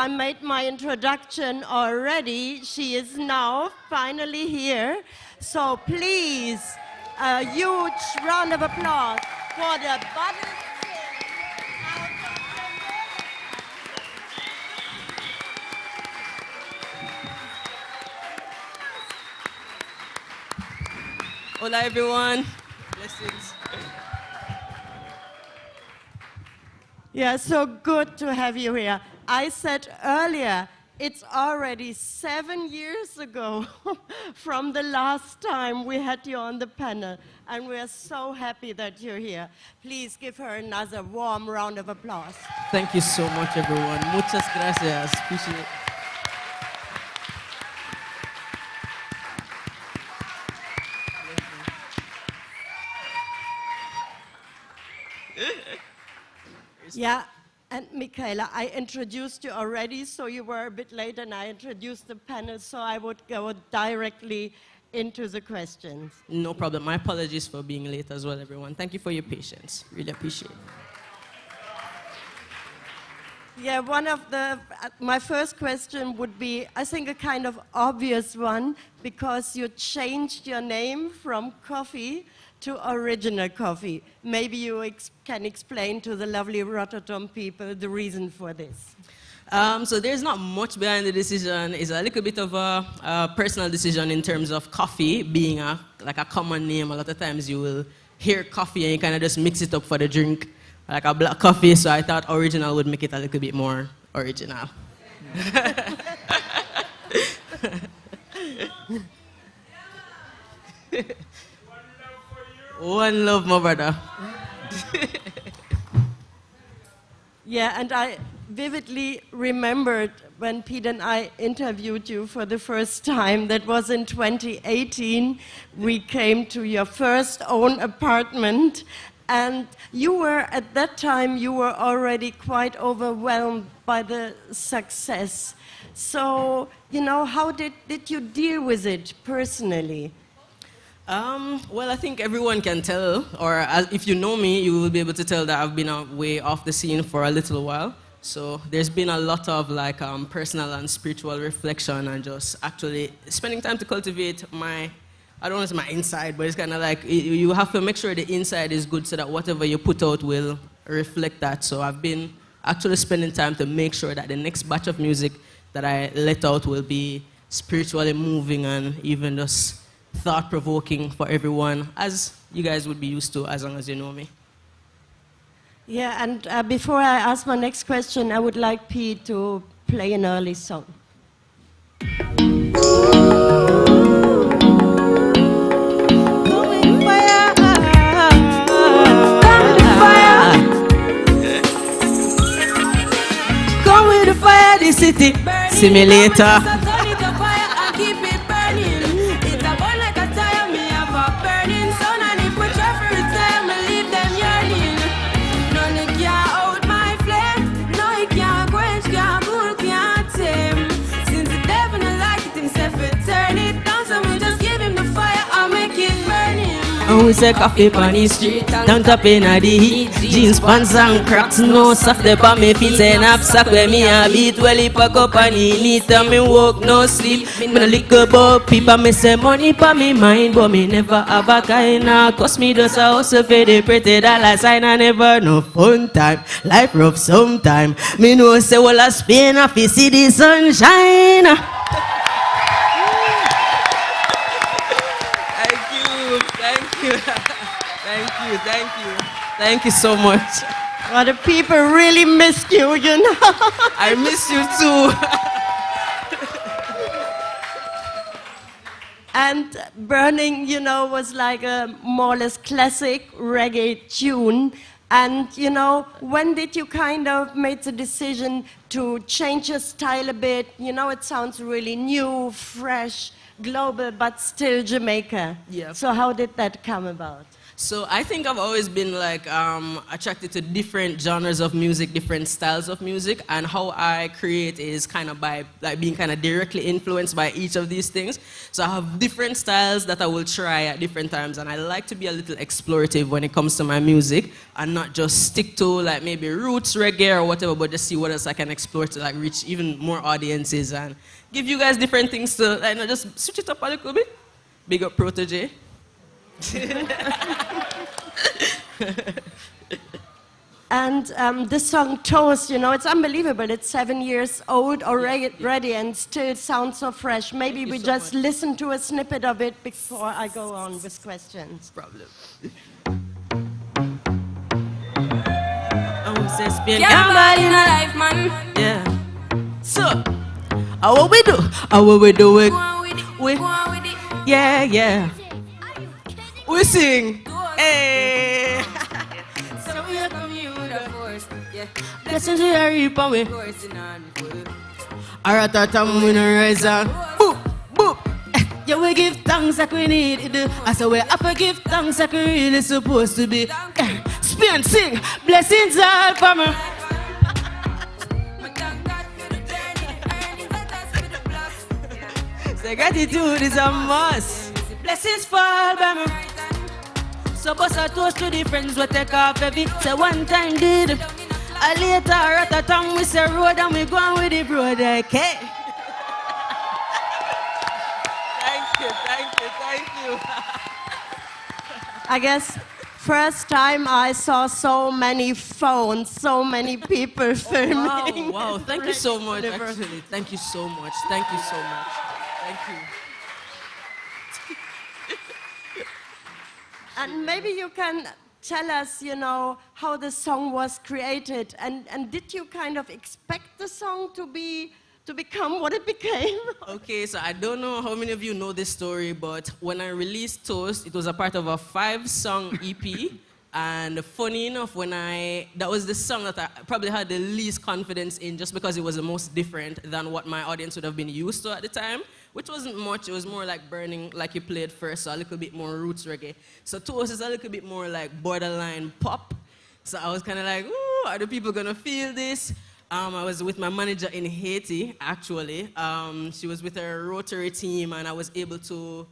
I made my introduction already. She is now finally here. So please, a huge round of applause for the baddest. Hola everyone. Blessings. Yeah, so good to have you here. I said earlier, it's already 7 years ago from the last time we had you on the panel, and we're so happy that you're here. Please give her another warm round of applause. Thank you so much, everyone. Muchas gracias. Appreciate it. Yeah, and Michaela, I introduced you already, so you were a bit late, and I introduced the panel, so I would go directly into the questions. No problem. My apologies for being late as well, everyone. Thank you for your patience. Really appreciate it. Yeah, my first question would be, I think, a kind of obvious one, because you changed your name from Koffee to Original Koffee. Maybe you can explain to the lovely Rototom people the reason for this. So there's not much behind the decision. It's a little bit of a personal decision in terms of Koffee being like a common name. A lot of times you will hear coffee and you kind of just mix it up for the drink, like a black coffee. So I thought Original would make it a little bit more original. One love, my brother. Yeah, and I vividly remembered when Pete and I interviewed you for the first time. That was in 2018. We came to your first own apartment, and you were, at that time, you were already quite overwhelmed by the success. So, you know, how did you deal with it personally? Well, I think everyone can tell, or if you know me, you will be able to tell that I've been away off the scene for a little while. So there's been a lot of like personal and spiritual reflection and just actually spending time to cultivate I don't want to say my inside, but it's kind of like you have to make sure the inside is good so that whatever you put out will reflect that. So I've been actually spending time to make sure that the next batch of music that I let out will be spiritually moving and even just thought-provoking for everyone, as you guys would be used to as long as you know me. Yeah, and before I ask my next question, I would like Pete to play an early song. Come with the fire, the city simulator. And we say coffee on the street, down top in the heat. Jeans, pants and cracks, no soft up on me feet. And knapsack where me a beat, well he pack up and he neat. And me walk, no sleep. Me no lick about people, me say money pa me mind. But me never have a kind of, cause me just a hustle for the pretty dollar sign. I never no fun time, life rough sometime. Me know say well a Spain, I fi see the sunshine. Thank you so much. Well, the people really missed you, you know. I miss you too. And Burning, you know, was like a more or less classic reggae tune. And, you know, when did you kind of make the decision to change your style a bit? You know, it sounds really new, fresh, global, but still Jamaica. Yeah. So how did that come about? So I think I've always been like attracted to different genres of music, different styles of music, and how I create is kind of by like being kind of directly influenced by each of these things. So I have different styles that I will try at different times, and I like to be a little explorative when it comes to my music and not just stick to like maybe roots reggae or whatever, but just see what else I can explore to like reach even more audiences and give you guys different things to like just switch it up a little bit. Big up Protege. And this song Toast, you know, it's unbelievable. It's 7 years old already and still sounds so fresh. Maybe we just listen to a snippet of it before I go on with questions. Problem. Yeah, in a life, man. Yeah. So, how what we do? How what we do it? Yeah. We sing. Hey. So we are coming with a force. Yeah. Blessings we are reaping with. Rototom we no rise on. Boop, boop. Yeah, we give thanks like we need it. I say we have to give thanks like we really supposed to be. Spin, sing. Blessings all for me. Say gratitude is a must. Blessings fall by me. So bust a toast to the friends we take off heavy. Say one time did. A later Rototom we say road and we go on with the brother. Okay. Thank you. I guess first time I saw so many phones, so many people filming. Wow. Thank you so much, actually. Thank you so much. Thank you. And maybe you can tell us, you know, how the song was created, and did you kind of expect the song to become what it became? Okay, so I don't know how many of you know this story, but when I released Toast, it was a part of a 5-song EP. And funny enough, that was the song that I probably had the least confidence in, just because it was the most different than what my audience would have been used to at the time, which wasn't much. It was more like Burning, like you played first, so a little bit more roots reggae. So Toast is a little bit more like borderline pop. So I was kind of like, ooh, are the people gonna feel this? I was with my manager in Haiti, actually. She was with her Rotary team, and I was able to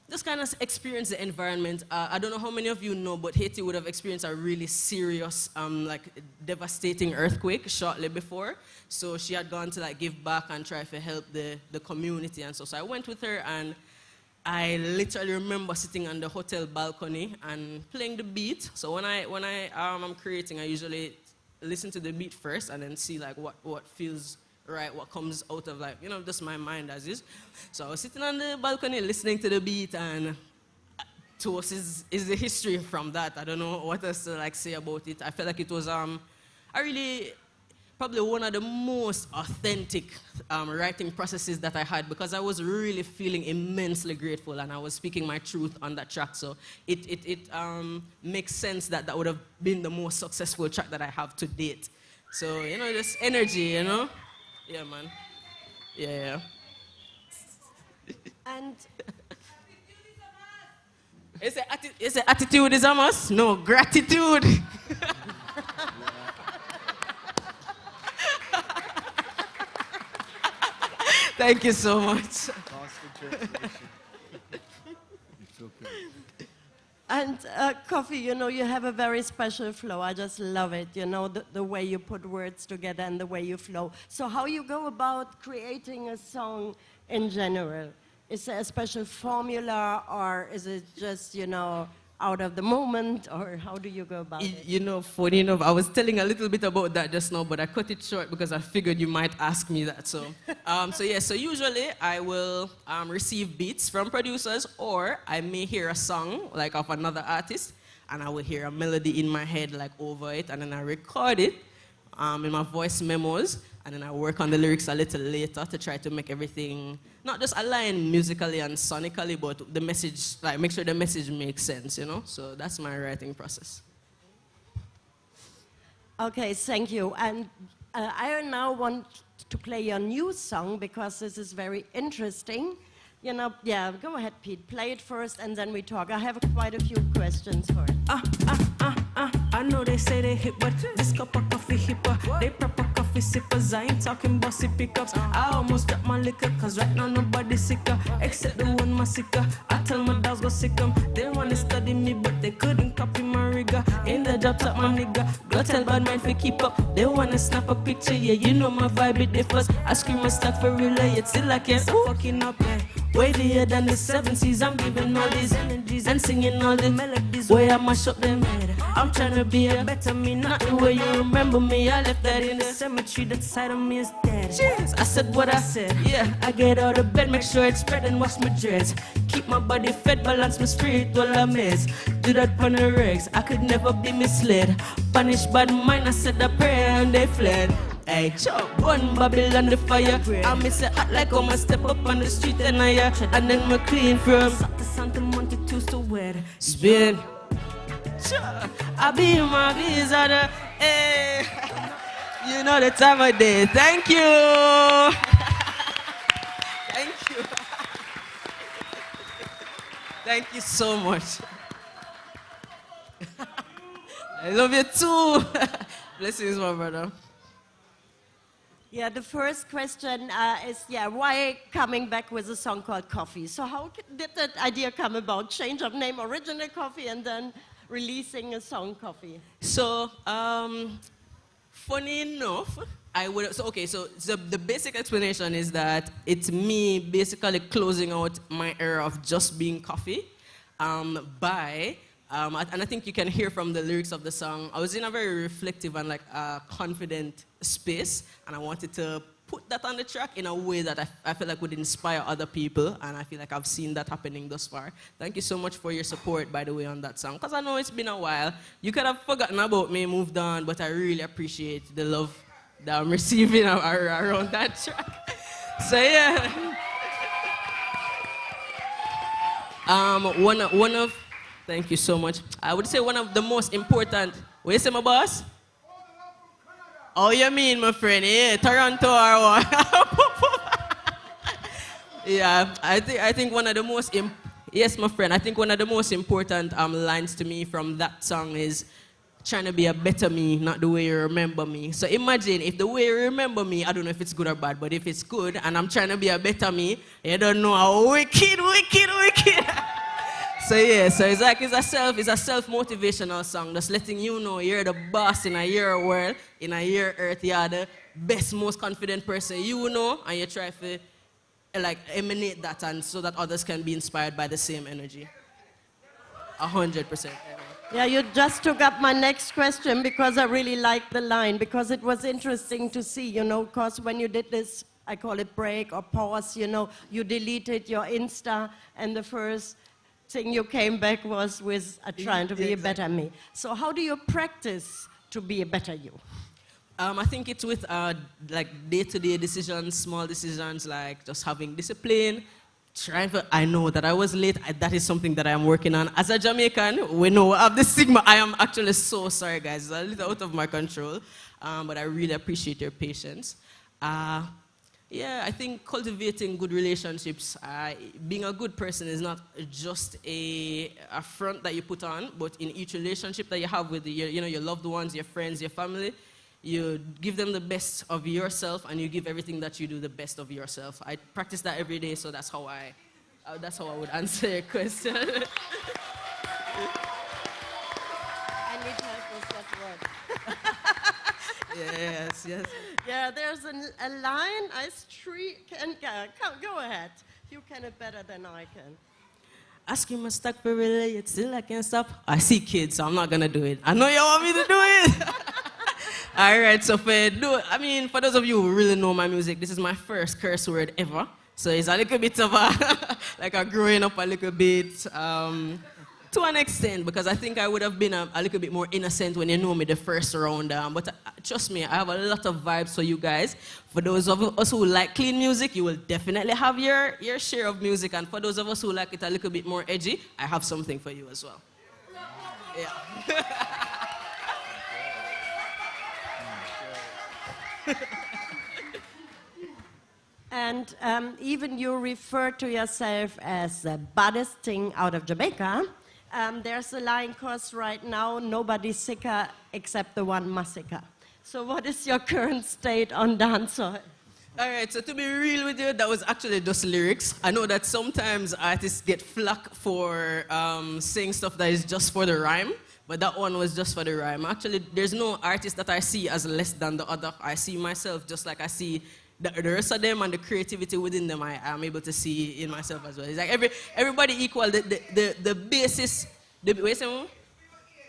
just kind of experience the environment. I don't know how many of you know, but Haiti would have experienced a really serious, like devastating earthquake shortly before. So she had gone to like give back and try to help the community and so I went with her, and I literally remember sitting on the hotel balcony and playing the beat. So when I'm creating, I usually listen to the beat first and then see like what feels right, what comes out of like, you know, just my mind as is. So I was sitting on the balcony listening to the beat, and Toast is the history from that. I don't know what else to like say about it. I felt like it was probably one of the most authentic writing processes that I had, because I was really feeling immensely grateful and I was speaking my truth on that track. So it makes sense that would have been the most successful track that I have to date. So, you know, this energy, you know? Yeah, man. Yeah. And Is it attitude is a must? No, gratitude. Thank you so much. And Koffee, you know, you have a very special flow. I just love it, you know, the way you put words together and the way you flow. So how you go about creating a song in general? Is there a special formula, or is it just, you know, out of the moment, or how do you go about it? You know, funny enough, I was telling a little bit about that just now, but I cut it short because I figured you might ask me that. So, so usually I will receive beats from producers, or I may hear a song like of another artist, and I will hear a melody in my head like over it, and then I record it in my voice memos, and then I work on the lyrics a little later to try to make everything not just align musically and sonically, but the message, like make sure the message makes sense, you know? So that's my writing process. Okay, thank you. And I now want to play your new song, because this is very interesting. You know, yeah, go ahead, Pete. Play it first, and then we talk. I have quite a few questions for it. I know they say they hip, but this cup of coffee hipper. They proper coffee sippers. I ain't talking bossy pickups. I almost dropped my liquor, cause right now nobody's sicker, except the one massacre. I tell my dogs go sick 'em. They wanna study me, but they couldn't copy my rigor. In the job top, my nigga. Go tell bad man to keep up. They wanna snap a picture, yeah, you know my vibe, it differs. I scream my stuff for real, yet still I can't stop fucking up, yeah. Wavy than the 70s, I'm giving all these energies and singing all the melodies where I mash up them head. I'm trying to be a better me, not the way you remember me. I left that in the cemetery, that side of me is dead. Jeez, I said what I said, yeah. I get out of bed, make sure it's spread and wash my dreads. Keep my body fed, balance my spirit while I mess. Do that on the regs, I could never be misled. Punished by the mind, I said a prayer and they fled. Hey, chop one Babylon the fire. I miss it hot like I'm step up on the street and and then my clean from Santa Monte to wet spin. I be my visa, hey. You know the time of day. Thank you. Thank you. Thank you so much. I love you too. Blessings, my brother. Yeah, the first question is, why coming back with a song called Koffee? So how did that idea come about? Change of name, original Koffee, and then releasing a song Koffee? So, funny enough, so the basic explanation is that it's me basically closing out my era of just being Koffee and I think you can hear from the lyrics of the song, I was in a very reflective and confident space, and I wanted to put that on the track in a way that I feel like would inspire other people, and I feel like I've seen that happening thus far. Thank you so much for your support, by the way, on that song, because I know it's been a while. You could have forgotten about me, moved on, but I really appreciate the love that I'm receiving around that track. So yeah. Thank you so much. I would say one of the most important. What you say, my boss? Oh, you mean, my friend? Yeah, Toronto or what? Yeah, I think one of the most. Yes, my friend. I think one of the most important lines to me from that song is trying to be a better me, not the way you remember me. So imagine if the way you remember me, I don't know if it's good or bad, but if it's good and I'm trying to be a better me, you don't know how wicked. So yeah, so it's a self-motivational song, just letting you know you're the boss in a your world, in a your earth, you're the best, most confident person you know, and you try to emanate that, and so that others can be inspired by the same energy. 100%. Yeah, you just took up my next question because I really liked the line, because it was interesting to see, because when you did this, I call it break or pause, you deleted your Insta, and the first thing you came back was with trying to be a better me. So how do you practice to be a better you? I think it's with day-to-day decisions, small decisions, like just having discipline. I know that I was late. That is something that I am working on. As a Jamaican, we know I have the stigma. I am actually so sorry, guys. It's a little out of my control, but I really appreciate your patience. Yeah, I think cultivating good relationships, being a good person is not just a front that you put on, but in each relationship that you have with your loved ones, your friends, your family, you give them the best of yourself, and you give everything that you do the best of yourself. I practice that every day, so that's how I would answer your question. I need help with that word. Yes. Yeah, there's a line go ahead. You can it better than I can. Asking my stuck for really, it's still I can't stop. I see kids, so I'm not gonna do it. I know you want me to do it. All right, so for those of you who really know my music, this is my first curse word ever. So it's a little bit of a growing up a little bit. To an extent, because I think I would have been a little bit more innocent when you know me the first round. But trust me, I have a lot of vibes for you guys. For those of us who like clean music, you will definitely have your share of music. And for those of us who like it a little bit more edgy, I have something for you as well. Yeah. And even you refer to yourself as the baddest ting out of Jamaica. There's a line course right now, nobody's sicker except the one massacre. So what is your current state on dancehall? All right, so to be real with you, that was actually just lyrics. I know that sometimes artists get flack for saying stuff that is just for the rhyme, but that one was just for the rhyme. Actually, there's no artist that I see as less than the other. I see myself just like I see the rest of them, and the creativity within them I am able to see in myself as well. It's like everybody equal. The basis, wait a second,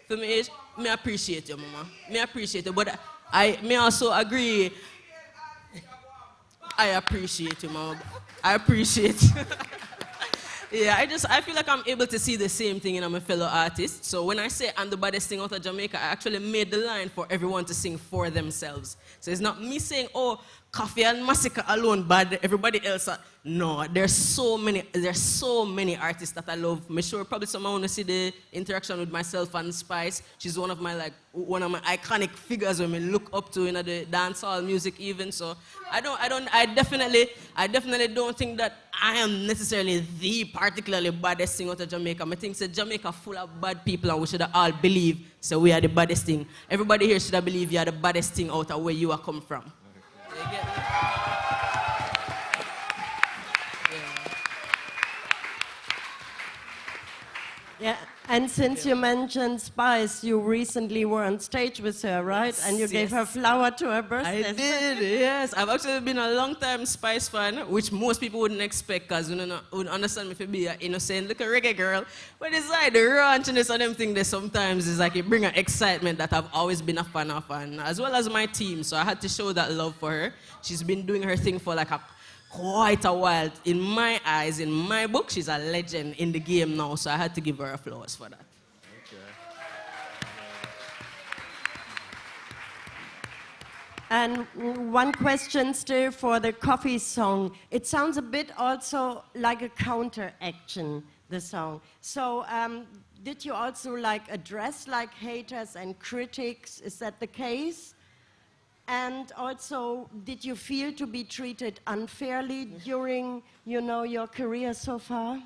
for me, me appreciate you, mama. Me appreciate you, but I may also agree. I appreciate you, mama. I appreciate you. Yeah, I feel like I'm able to see the same thing in my fellow artists. So when I say I'm the baddest thing out of Jamaica, I actually made the line for everyone to sing for themselves. So it's not me saying, oh, Koffee and Massacre alone bad, everybody else. No, there's so many artists that I love. I'm sure probably someone want to see the interaction with myself and Spice. She's one of my iconic figures when we look up to in the dancehall music even. So I definitely don't think that I am necessarily the particularly baddest thing out of Jamaica. I think it's Jamaica full of bad people and we should all believe so we are the baddest thing. Everybody here should believe you are the baddest thing out of where you are come from. Yeah, and since you mentioned Spice, you recently were on stage with her, right? Yes, And you gave her flower to her birthday. I did, yes. I've actually been a long-time Spice fan, which most people wouldn't expect, because you wouldn't understand me to be an innocent little reggae girl. But it's like the raunchiness of them things that sometimes is like it brings an excitement that I've always been a fan of, and as well as my team. So I had to show that love for her. She's been doing her thing for like quite a while. In my eyes, in my book, she's a legend in the game now, so I had to give her flowers for that. Okay. And one question still for the Koffee song. It sounds a bit also like a counteraction, the song. So did you also address haters and critics? Is that the case? And also, did you feel to be treated unfairly during, your career so far?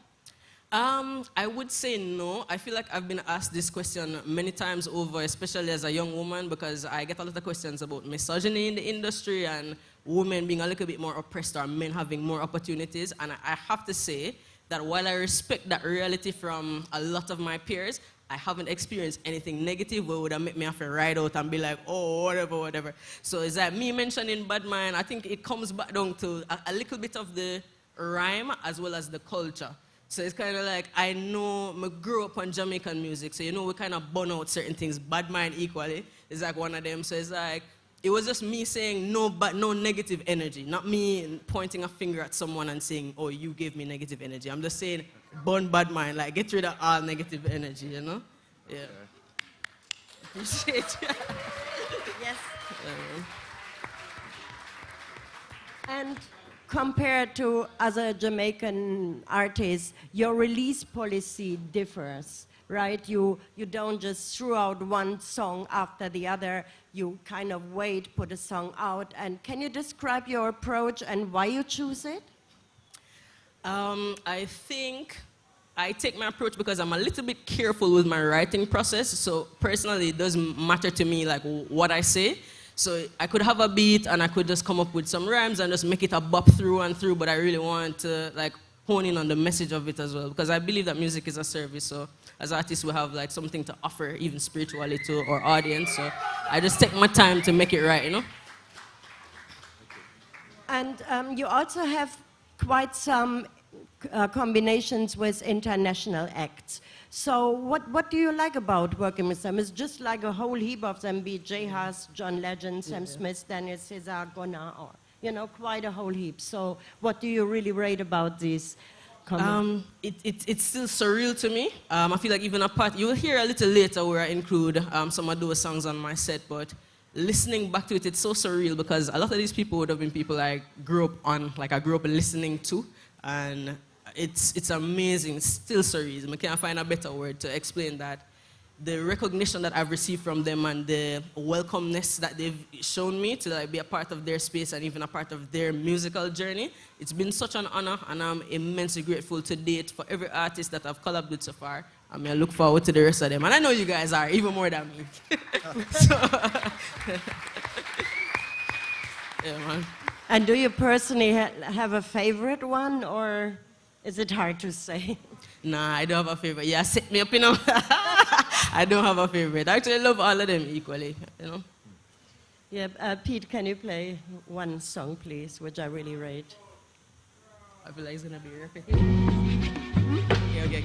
I would say no. I feel like I've been asked this question many times over, especially as a young woman, because I get a lot of questions about misogyny in the industry and women being a little bit more oppressed or men having more opportunities. And I have to say that while I respect that reality from a lot of my peers, I haven't experienced anything negative where would have made me have to ride out and be like, oh, whatever. So is that me mentioning bad mind? I think it comes back down to a little bit of the rhyme as well as the culture. So it's kind of like, I know, I grew up on Jamaican music, so we kind of burn out certain things. Bad mind equally is like one of them. So it's like, it was just me saying no negative energy, not me pointing a finger at someone and saying, oh, you gave me negative energy. I'm just saying, burn bad mind, like get rid of all negative energy, Yeah. Okay. Appreciate it. Yes. And compared to other Jamaican artists, your release policy differs, right? You don't just throw out one song after the other. You kind of wait, put a song out. And can you describe your approach and why you choose it? I think I take my approach because I'm a little bit careful with my writing process. So personally, it doesn't matter to me like what I say. So I could have a beat and I could just come up with some rhymes and just make it a bop through and through, but I really want to hone in on the message of it as well, because I believe that music is a service. So as artists, we have something to offer, even spiritually, to our audience. So I just take my time to make it right, And you also have quite some combinations with international acts. So what do you like about working with them? It's just like a whole heap of them, be J. Haas, John Legend, Sam Smith, Daniel Caesar, Gona, or, quite a whole heap. So what do you really rate about these? It's still surreal to me. I feel like even apart, you'll hear a little later where I include some of those songs on my set, but listening back to it, it's so surreal because a lot of these people would have been people I grew up on, I grew up listening to, and it's amazing. It's still surreal. I can't find a better word to explain that. the recognition that I've received from them and the welcomeness that they've shown me to like be a part of their space and even a part of their musical journey. It's been such an honor, and I'm immensely grateful to date for every artist that I've collabed with so far. I mean, I look forward to the rest of them, and I know you guys are, even more than me. So, yeah, man. And do you personally have a favorite one, or is it hard to say? Nah, I don't have a favorite. Yeah, set me up, you know. I don't have a favorite. I actually love all of them equally, you know. Yeah, Pete, can you play one song, please, which I really rate? I feel like it's gonna be repetitive. Okay.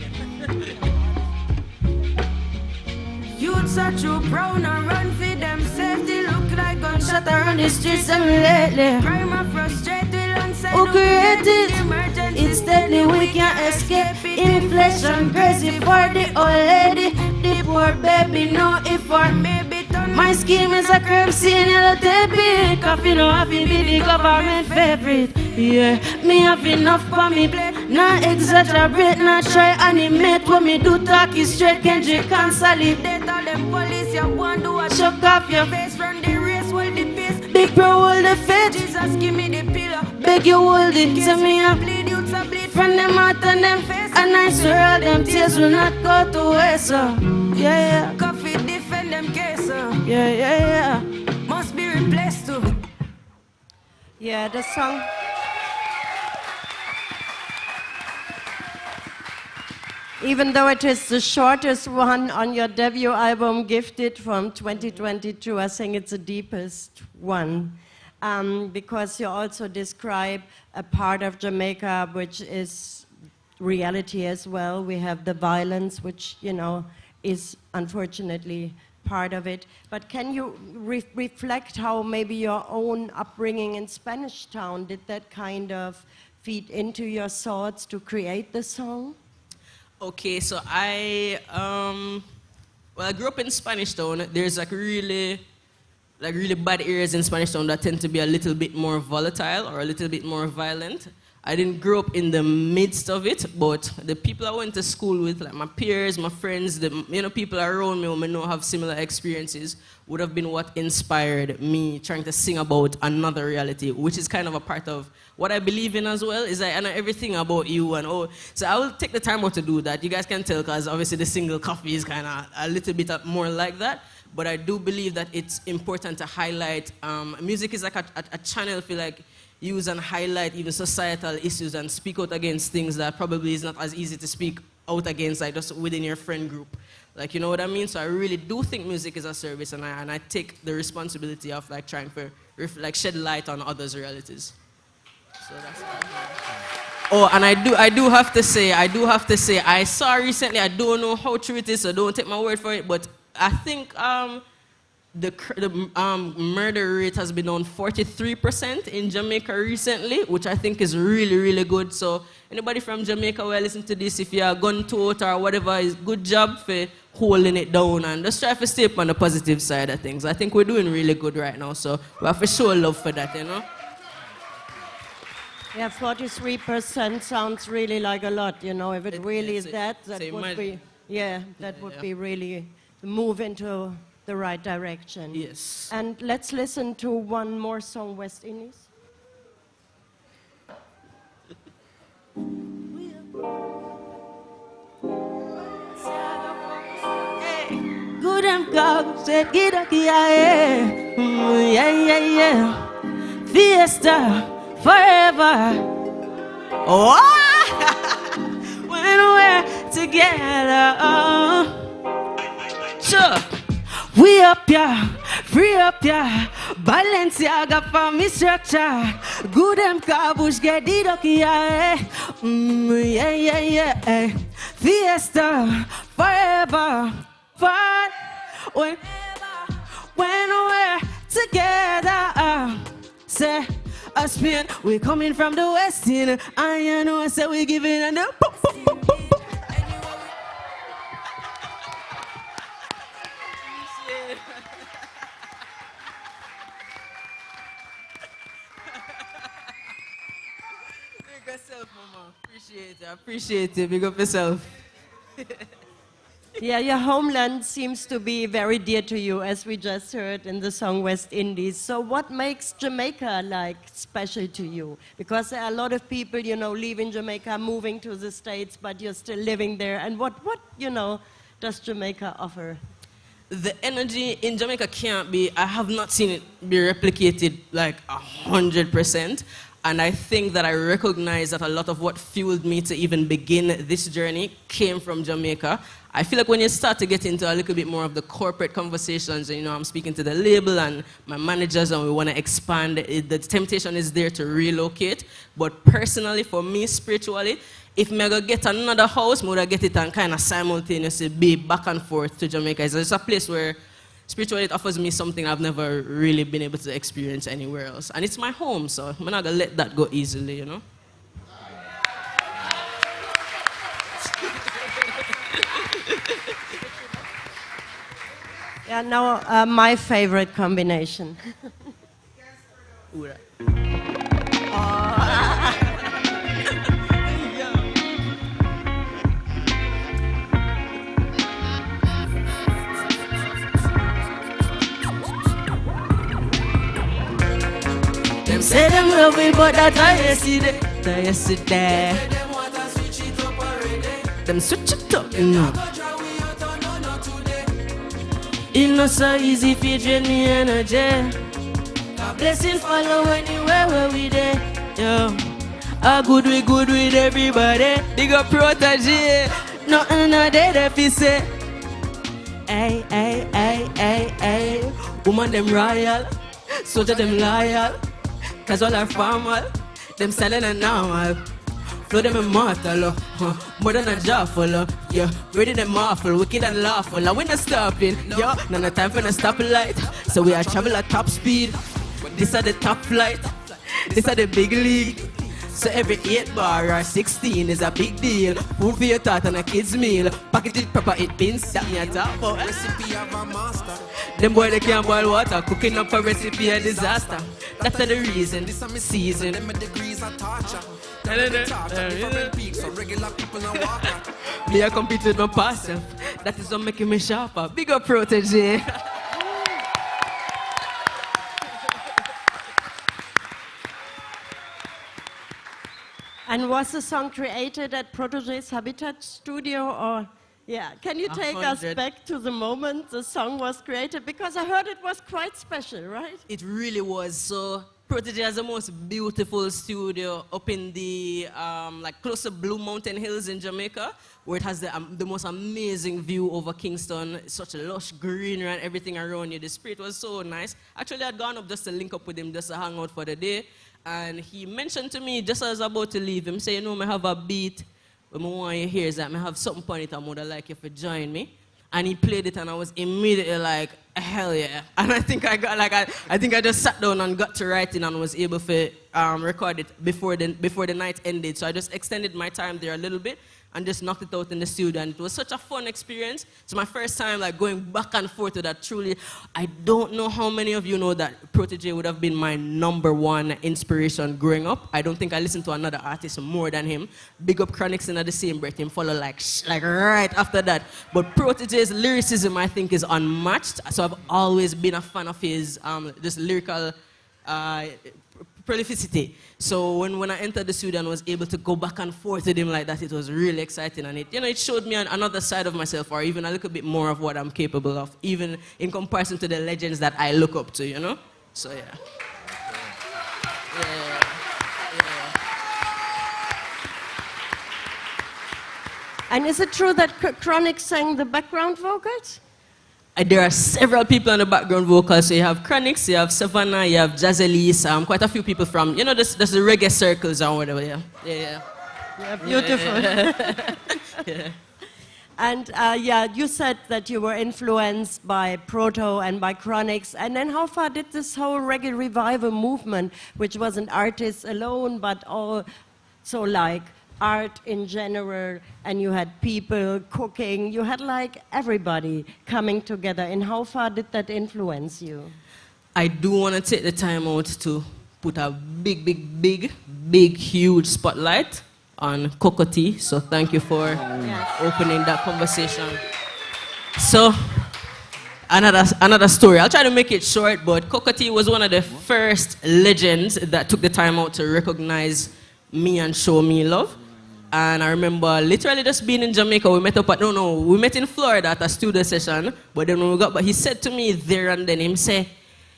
Youths are too proud and run for them safety. Look like gunshot around the streets and lately. Crime and frustrated alongside Who created emergency. it's deadly, we can't escape inflation, crazy for the old lady. The poor baby, no effort. Maybe turn My scheme is a crime scene, yellow tape. Coffee no happy be the government favorite. Yeah, me have enough for me plate. Nah exaggerate, nah try animate. When me do talk is straight, Kendrick consolidate. all them police, you want to watch Chuck off your face, run the race, hold the pace. big bro, hold the faith. Jesus, give me the pillar. Beg you hold it, tell me up. Bleed, youths are bleed From them out and them face, and I swear all them tears will not go to waste. Yeah, Koffee defend them case. yeah. Must be replaced too. Yeah, the song. Even though it is the shortest one on your debut album, Gifted, from 2022, I think it's the deepest one. Because you also describe a part of Jamaica which is reality as well. We have the violence, which, you know, is unfortunately part of it. But can you reflect how maybe your own upbringing in Spanish Town, did that kind of feed into your thoughts to create the song? Okay, so I grew up in Spanish Town. There's like really bad areas in Spanish Town that tend to be a little bit more volatile or a little bit more violent. I didn't grow up in the midst of it, but the people I went to school with, like my peers, my friends, the people around me who I know have similar experiences, would have been what inspired me trying to sing about another reality, which is kind of a part of what I believe in as well. Is I know everything about you and so I will take the time out to do that. You guys can tell, because obviously the single Koffee is kind of a little bit more like that. But I do believe that it's important to highlight. Music is like a channel for like use and highlight even societal issues and speak out against things that probably is not as easy to speak out against, like just within your friend group. Like, you know what I mean? So I really do think music is a service, and I take the responsibility of like trying to shed light on others' realities. So that's Oh, and I do have to say, I saw recently, I don't know how true it is, so don't take my word for it, but I think the murder rate has been on 43% in Jamaica recently, which I think is really, really good. So anybody from Jamaica who listen to this, if you're a gun tote or whatever, is good job for holding it down and just try to stay up on the positive side of things. I think we're doing really good right now, so we have to show love for that, you know? Yeah, 43% sounds really like a lot, you know. If it really is that would be, yeah, that would be really move into the right direction. Yes. And let's listen to one more song, West Indies. Good and God said, get up here, yeah. Fiesta forever. Oh! When we're together. Sure. We up ya, free up ya. Balenciaga for me structure. Good and Kabush get it up here. Yeah. Fiesta forever. Fun. When we're together. Say, us man, we coming from the West End. I know, say we giving and the pop. Big up yourself, Mama. Appreciate it. Big up yourself. Yeah, your homeland seems to be very dear to you, as we just heard in the song West Indies. So what makes Jamaica, like, special to you? Because there are a lot of people, you know, leaving Jamaica, moving to the States, but you're still living there. And what you know, does Jamaica offer? The energy in Jamaica can't be, I have not seen it be replicated like 100%. And I think that I recognize that a lot of what fueled me to even begin this journey came from Jamaica. I feel like when you start to get into a little bit more of the corporate conversations, you know, I'm speaking to the label and my managers and we want to expand, the temptation is there to relocate. But personally, for me, spiritually, if I go get another house, I would get it and kind of simultaneously be back and forth to Jamaica. It's a place where spiritually it offers me something I've never really been able to experience anywhere else. And it's my home, so I'm not going to let that go easily, you know? Yeah, now my favorite combination. Them say them love me, but that I yesterday. Them switch it up, you know. It's not so easy if you drain me energy. Blessing follow anywhere where we there. Yo, we good with everybody. Big up protege. Nothing no day that we say. Ay, ay, ay, ay, ay. Woman them royal, soldier them loyal. Cause all are formal, them selling and normal. Flow them immortal, more than a jawful, yeah. Ready them awful, wicked and lawful. And we're not stopping, yo. No time for the stoplight. So we are travel at top speed. This are the top flight. This are the big league. So every 8 bar or 16 is a big deal. Food for your thought and a kid's meal. Package it proper, it been sat me a top about. Recipe of a master. Them boy they can't boil water. Cooking up a recipe a disaster. That's the reason. This is my season. Them degrees of torture. Me I compete with my past self. That is what making me sharper. Big up protege. And was the song created at Protege's Habitat Studio, or, yeah, can you take us back to the moment the song was created? Because I heard it was quite special, right? It really was. So Protege has the most beautiful studio up in the, like close to Blue Mountain Hills in Jamaica, where it has the most amazing view over Kingston. Such a lush greenery and everything around you. The spirit was so nice. Actually, I'd gone up just to link up with him, just to hang out for the day. And he mentioned to me, just as I was about to leave, him say, you know, I have a beat, what I want you hear is that I have something on it, I would like you to join me. And he played it and I was immediately like, hell yeah. And I think I got like, I think I just sat down and got to writing and was able to record it before the night ended. So I just extended my time there a little bit and just knocked it out in the studio. And it was such a fun experience. It's my first time like going back and forth to that. Truly, I don't know how many of you know that Protege would have been my #1 inspiration growing up. I don't think I listened to another artist more than him. Big up Chronics in the same breath. Him follow like right after that. But Protege's lyricism, I think, is unmatched. So I've always been a fan of his just lyrical prolificity. So when I entered the studio and was able to go back and forth with him like that, it was really exciting, and it showed me another side of myself, or even a little bit more of what I'm capable of, even in comparison to the legends that I look up to, you know. So yeah. And is it true that Chronic sang the background vocals? There are several people on the background vocals. So you have Chronix, you have Savannah, you have Jazzelise, quite a few people from, you know, there's the reggae circles and whatever, yeah. Yeah, beautiful. Yeah. And yeah, you said that you were influenced by Proto and by Chronix. And then how far did this whole reggae revival movement, which wasn't artists alone, but also like art in general, and you had people cooking, you had like everybody coming together, and how far did that influence you? I do want to take the time out to put a big, huge spotlight on Cocoa Tea, so thank you for opening that conversation. So, another story. I'll try to make it short, but Koffee was one of the first legends that took the time out to recognize me and show me love. And I remember literally just being in Jamaica. We met up at, we met in Florida at a studio session. But then when we got back, he said to me there and then, he said,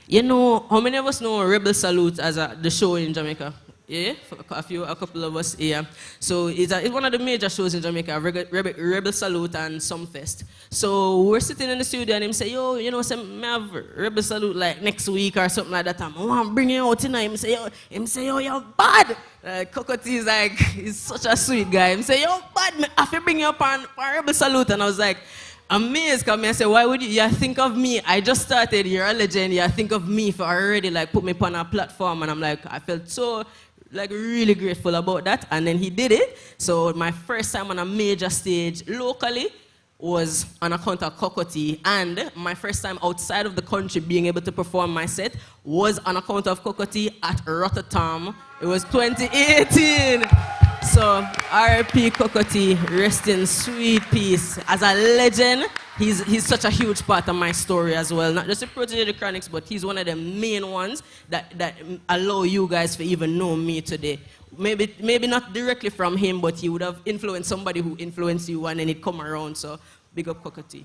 you know, how many of us know Rebel Salute as the show in Jamaica? Yeah, a couple of us, yeah. So it's one of the major shows in Jamaica, Rebel Salute and Sumfest. So we're sitting in the studio and him say, yo, you know, me have Rebel Salute like next week or something like that. I want to bring you out tonight. Him say, yo, you're bad. Koffee is like, he's such a sweet guy. Him say, yo, bad, I have to bring you up on Rebel Salute. And I was like, amazed, because I said, why would you think of me? I just started, you're a legend, you think of me for already like put me on a platform. And I'm like, I felt so like really grateful about that, and then he did it. So my first time on a major stage locally was on account of Koffee, and my first time outside of the country being able to perform my set was on account of Koffee at Rototom. It was 2018. So R.I.P. Koffee, rest in sweet peace. As a legend, he's such a huge part of my story as well. Not just the Protege the Chronics, but he's one of the main ones that allow you guys to even know me today. Maybe not directly from him, but he would have influenced somebody who influenced you, and then it come around. So big up Koffee.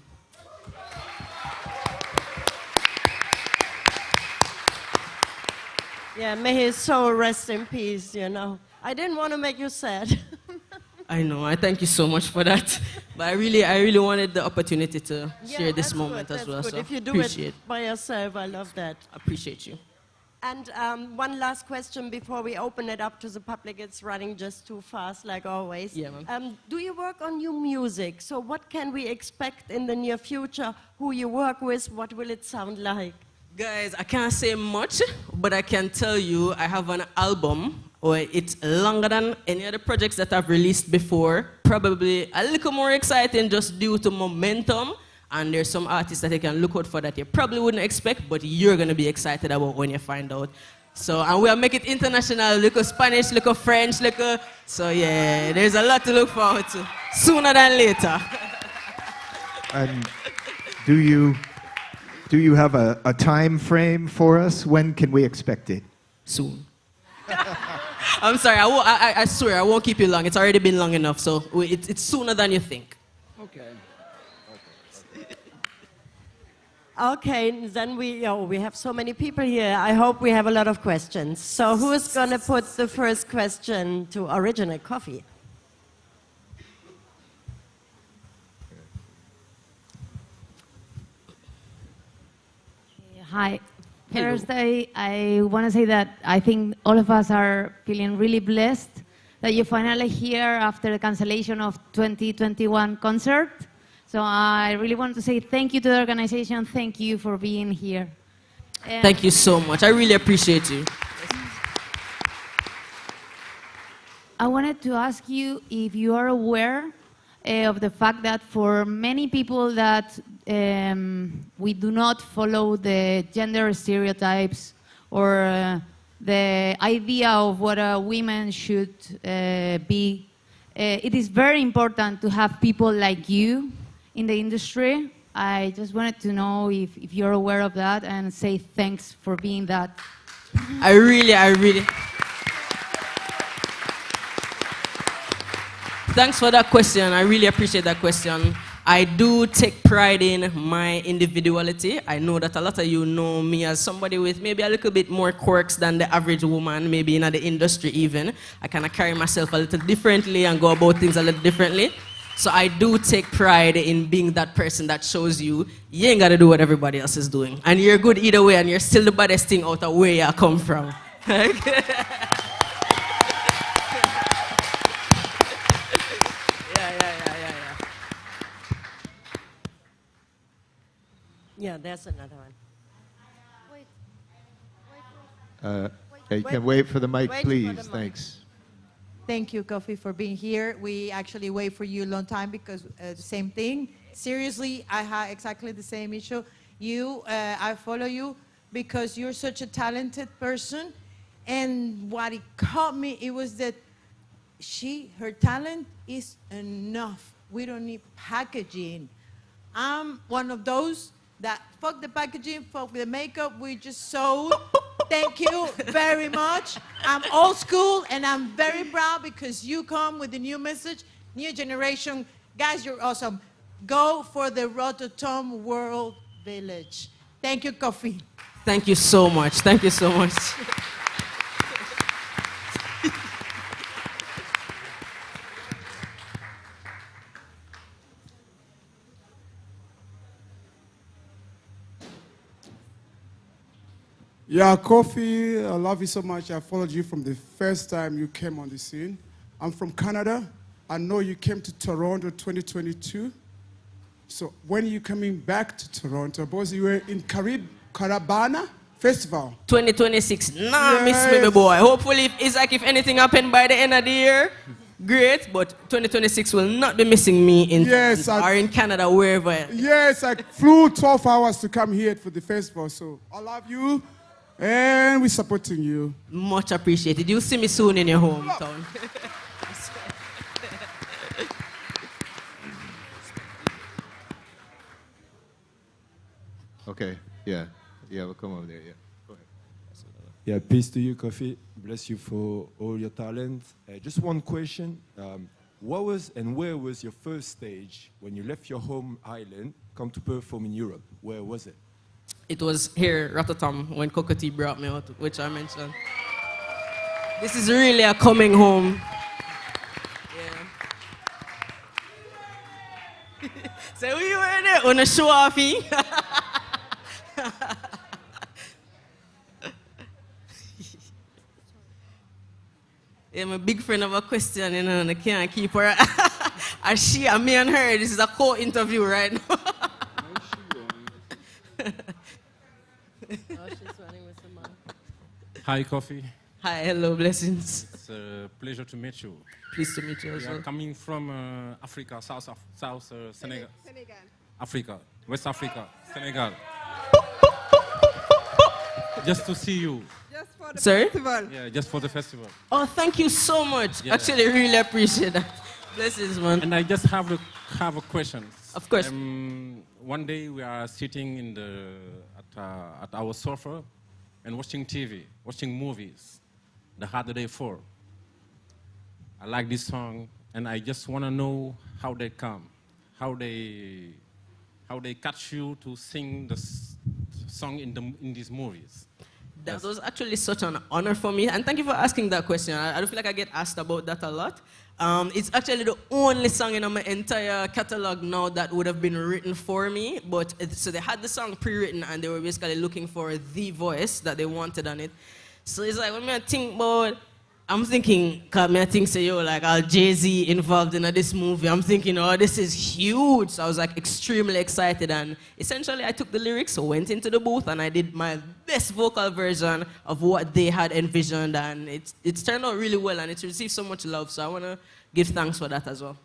Yeah, may his soul rest in peace, you know. I didn't want to make you sad. I know, I thank you so much for that. But I really wanted the opportunity to share this moment as well. Good. So if you do appreciate it by yourself, I love that. I appreciate you. And one last question before we open it up to the public. It's running just too fast, like always. Yeah, man. Do you work on new music? So what can we expect in the near future? Who you work with? What will it sound like? Guys, I can't say much, but I can tell you I have an album, or it's longer than any other projects that I've released before. Probably a little more exciting just due to momentum. And there's some artists that you can look out for that you probably wouldn't expect, but you're going to be excited about when you find out. So, and we'll make it international, little Spanish, little French, little... So yeah, there's a lot to look forward to. Sooner than later. And do you have a time frame for us? When can we expect it? Soon. I'm sorry, I swear, I won't keep you long. It's already been long enough, so it's sooner than you think. Okay. Okay, then we have so many people here. I hope we have a lot of questions. So who's going to put the first question to Original Koffee? Hi. Hello. First, I want to say that I think all of us are feeling really blessed that you're finally here after the cancellation of 2021 concert. So I really want to say thank you to the organization. Thank you for being here. Thank you so much. I really appreciate you. I wanted to ask you if you are aware of the fact that for many people that we do not follow the gender stereotypes or the idea of what a woman should be, it is very important to have people like you in the industry. I just wanted to know if you're aware of that and say thanks for being that. I really... Thanks for that question. I really appreciate that question. I do take pride in my individuality. I know that a lot of you know me as somebody with maybe a little bit more quirks than the average woman, maybe in the industry even. I kind of carry myself a little differently and go about things a little differently. So I do take pride in being that person that shows you ain't got to do what everybody else is doing. And you're good either way, and you're still the baddest thing out of where you come from. Yeah, there's another one. You can wait for the mic, Wait for please. the mic. Thanks. Thank you, Koffee, for being here. We actually wait for you a long time because the same thing. Seriously, I have exactly the same issue. I follow you because you're such a talented person. And what it caught me, it was that her talent is enough. We don't need packaging. I'm one of those that fuck the packaging, fuck the makeup, we just sold. Thank you very much. I'm old school and I'm very proud because you come with a new message, new generation. Guys, you're awesome. Go for the Rototom World Village. Thank you, Koffee. Thank you so much. Thank you so much. Yeah, Koffee, I love you so much. I followed you from the first time you came on the scene. I'm from Canada. I know you came to Toronto 2022. So when are you coming back to Toronto? Both you were in Carabana Festival. 2026. Nah, Yes. miss me, my boy. Hopefully, it's like if anything happened by the end of the year, great. But 2026 will not be missing me in Yes, or in Canada, wherever. Yes, I flew 12 hours to come here for the festival. So I love you, and we're supporting you. Much appreciated. You'll see me soon in your hometown. Okay, yeah. Yeah, we'll come over there, yeah. Go ahead. Yeah, peace to you, Koffee. Bless you for all your talent. Just one question. What was and where was your first stage when you left your home island, come to perform in Europe? Where was it? It was here, Rototom, when Koffee brought me out, which I mentioned. This is really a coming home. Yeah. So we were there on a show off. Yeah, I'm a big friend of a question, you know, and I can't keep her. Me and her, this is a co-interview right now. Hi, Koffee. Hi, hello, blessings. It's a pleasure to meet you. Pleased to meet you as We well. are coming from Africa, South Senegal. Africa, West Africa, Senegal. Just to see you. Just for the Sorry? festival. Yeah, just for the festival. Oh, thank you so much. Yeah. Actually, really appreciate that. Blessings, man. And I just have a question. Of course. One day we are sitting in at our sofa and watching TV, watching movies, The Harder Day 4. I like this song, and I just want to know how they come, how they catch you to sing the song in these movies. That was actually such an honor for me, and thank you for asking that question. I don't feel like I get asked about that a lot. It's actually the only song in my entire catalog now that would have been written for me, so they had the song pre-written and they were basically looking for the voice that they wanted on it. So it's like, when I think about, I'm thinking, cause I think say, yo, like, Jay-Z involved in this movie. I'm thinking, oh, this is huge. So I was like extremely excited, and essentially I took the lyrics, went into the booth, and I did my best vocal version of what they had envisioned, and it's turned out really well, and it's received so much love. So I want to give thanks for that as well.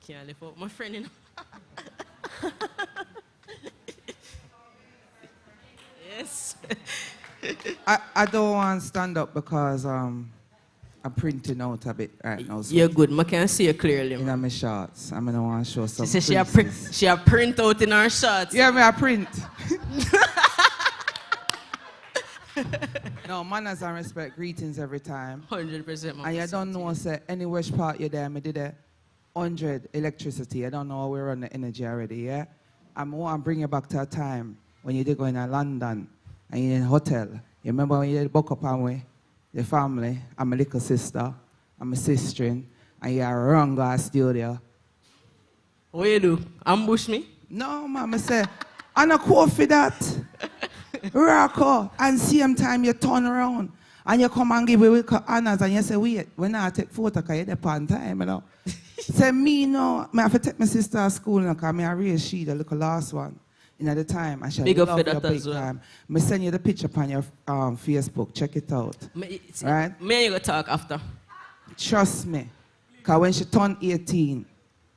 Can't live up my friend, you know. Yes. I don't want to stand up because I'm printing out a bit right now. So You're good. I can see you clearly. in my shots, I'm gonna want to show some. She said creases. she a print out in her shots. Yeah, me I print. No, manners and respect, greetings every time. 100%. And you don't know, say, any which part you're there, I did a 100 electricity. I don't know how we run the energy already, yeah? I want to bring you back to a time when you did go in London and you're in a hotel. You remember when you did book up on me, the family, and my little sister, and my sister, and you're around our studio. What you do? Ambush me? No, mama say, I'm not cool for that. Rocko, and same time you turn around and you come and give me honors and you say, wait, when I take photo, because you're there on time, you know. Say, me, no, I have to take my sister to school, because I raised she, the little last one, at the time. And she Big up love for that you big as well. time. I send you the picture on your Facebook. Check it out. Right? Me and you go talk after. Trust me. Because when she turned 18,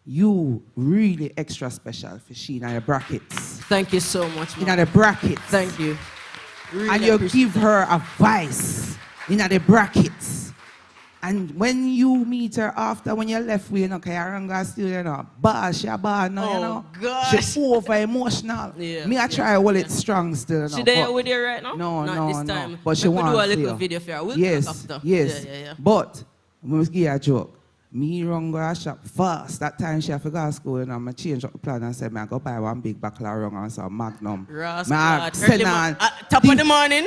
you really extra special for she in your brackets. Thank you so much, In man. the brackets. Thank you. Really and you appreciate give her a vice in the brackets. And when you meet her after, when you left with, you know, Kayaranga still, you know, bash, you bad, no, you know. Gosh. She over emotional. Yeah, Me, I try hold it strong still. You know, She there with you right now? No, Not no, this no. time. But she We could wants do a little you. video for her. We'll yes, talk after. yes. Yeah. But, I'm going to give you a joke. Me run go a shop fast. That time she have to go to school, and I change up the plan and said, I go buy one big bottle of rum and some Magnum. Rascal. Send on Top of the morning.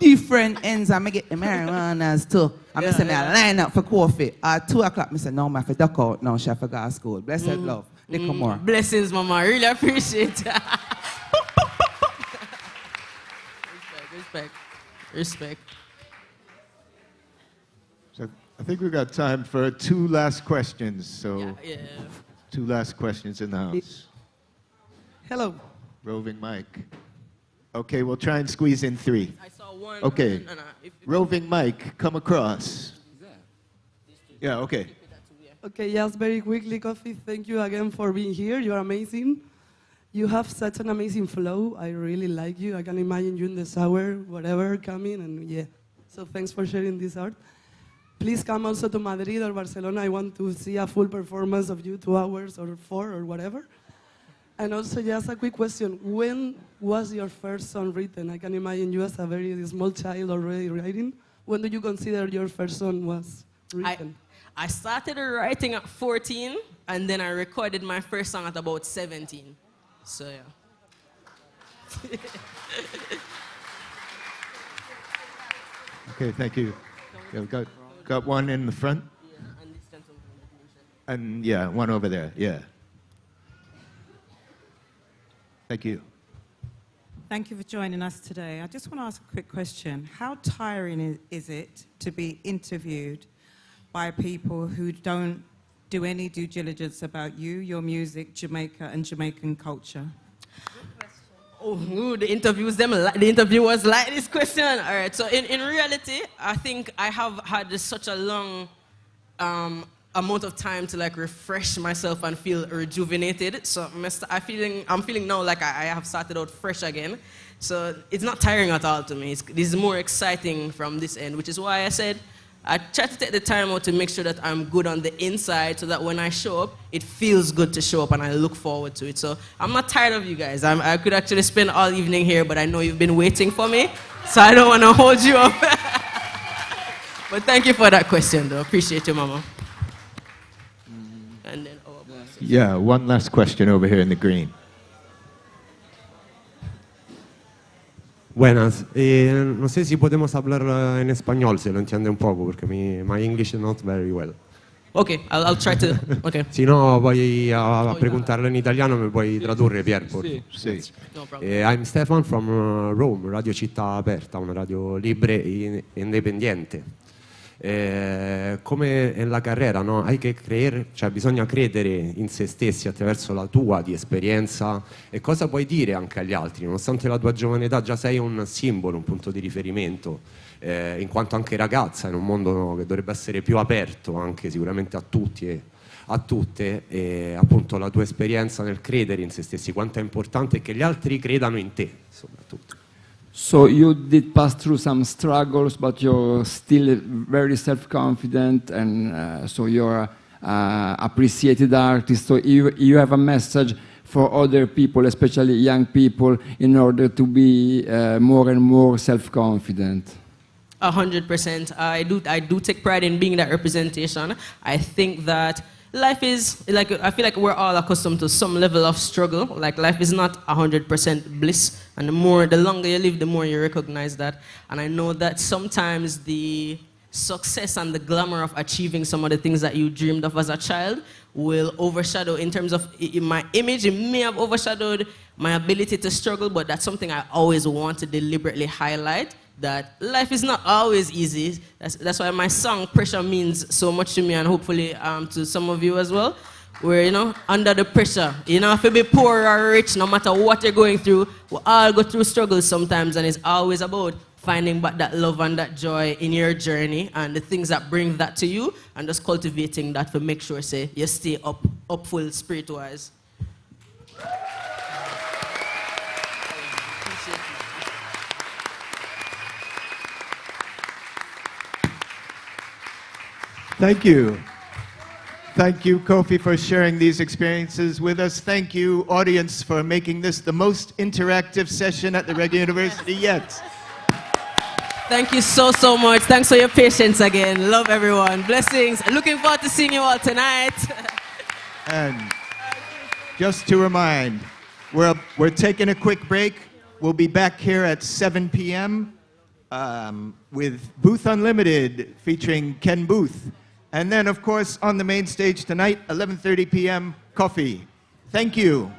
different ends, and I get the marijuanas too. And I say, I line up for coffee. At 2 o'clock, I say, no, I have to duck out now. She have to go to school. Blessed love. They come more. Blessings, Mama. I really appreciate it. Respect. So I think we've got time for 2 last questions. So Yeah. 2 last questions in the house. Hello. Roving Mike. Okay, we'll try and squeeze in 3. I saw one. Okay. Roving Mike, come across. Yeah, okay. Okay, yes, very quickly, Koffee. Thank you again for being here. You are amazing. You have such an amazing flow. I really like you. I can imagine you in the shower, whatever, coming, and yeah. So thanks for sharing this art. Please come also to Madrid or Barcelona. I want to see a full performance of you, 2 hours or 4 or whatever. And also just a quick question. When was your first song written? I can imagine you as a very small child already writing. When do you consider your first song was written? I started writing at 14, and then I recorded my first song at about 17. So, yeah. Okay, thank you. Yeah, we've got one in the front. And yeah, one over there, yeah. Thank you. Thank you for joining us today. I just want to ask a quick question. How tiring is it to be interviewed by people who don't do any due diligence about you, your music, Jamaica, and Jamaican culture? Oh, the interviewers like this question. All right, so in reality, I think I have had such a long amount of time to like refresh myself and feel rejuvenated. So I'm feeling now like I have started out fresh again. So it's not tiring at all to me. This is more exciting from this end, which is why I said I try to take the time out to make sure that I'm good on the inside so that when I show up, it feels good to show up and I look forward to it. So I'm not tired of you guys. I could actually spend all evening here, but I know you've been waiting for me, so I don't want to hold you up. But thank you for that question, though. Appreciate you, Mama. And then, Yeah, one last question over here in the green. Buenas, no sé si podemos hablar en español, si lo entiende un poco, porque my English is not very well. Okay, I'll try to. Okay. Si no, voy a preguntarlo in italiano, mi puoi tradurre, Pier? Sì. No problem. I'm Stefan from Rome, Radio Città Aperta, una radio libera e indipendente. Come nella carriera, no? Bisogna credere in se stessi attraverso la tua di esperienza. E cosa puoi dire anche agli altri? Nonostante la tua giovane età già sei un simbolo, un punto di riferimento, in quanto anche ragazza in un mondo che dovrebbe essere più aperto anche sicuramente a tutti e a tutte, e appunto la tua esperienza nel credere in se stessi, quanto è importante che gli altri credano in te soprattutto. So you did pass through some struggles, but you're still very self-confident, and so you're appreciated artist. So you have a message for other people, especially young people, in order to be more and more self-confident. 100%. I do take pride in being that representation. I think that life is, like, I feel like we're all accustomed to some level of struggle. Like, life is not 100% bliss. And the longer you live, the more you recognize that. And I know that sometimes the success and the glamour of achieving some of the things that you dreamed of as a child will overshadow, in terms of my image, it may have overshadowed my ability to struggle, but that's something I always want to deliberately highlight, that life is not always easy. That's why my song Pressure means so much to me, and hopefully to some of you as well. We're, under the pressure. If you be poor or rich, no matter what you're going through, we all go through struggles sometimes, and it's always about finding back that love and that joy in your journey and the things that bring that to you, and just cultivating that to make sure, say, you stay up full spirit-wise. Thank you. Thank you, Koffee, for sharing these experiences with us. Thank you, audience, for making this the most interactive session at the Reggae University yet. Thank you so, so much. Thanks for your patience again. Love everyone. Blessings. Looking forward to seeing you all tonight. And just to remind, we're taking a quick break. We'll be back here at 7 p.m. With Booth Unlimited featuring Ken Booth. And then, of course, on the main stage tonight, 11:30 p.m., Koffee. Thank you.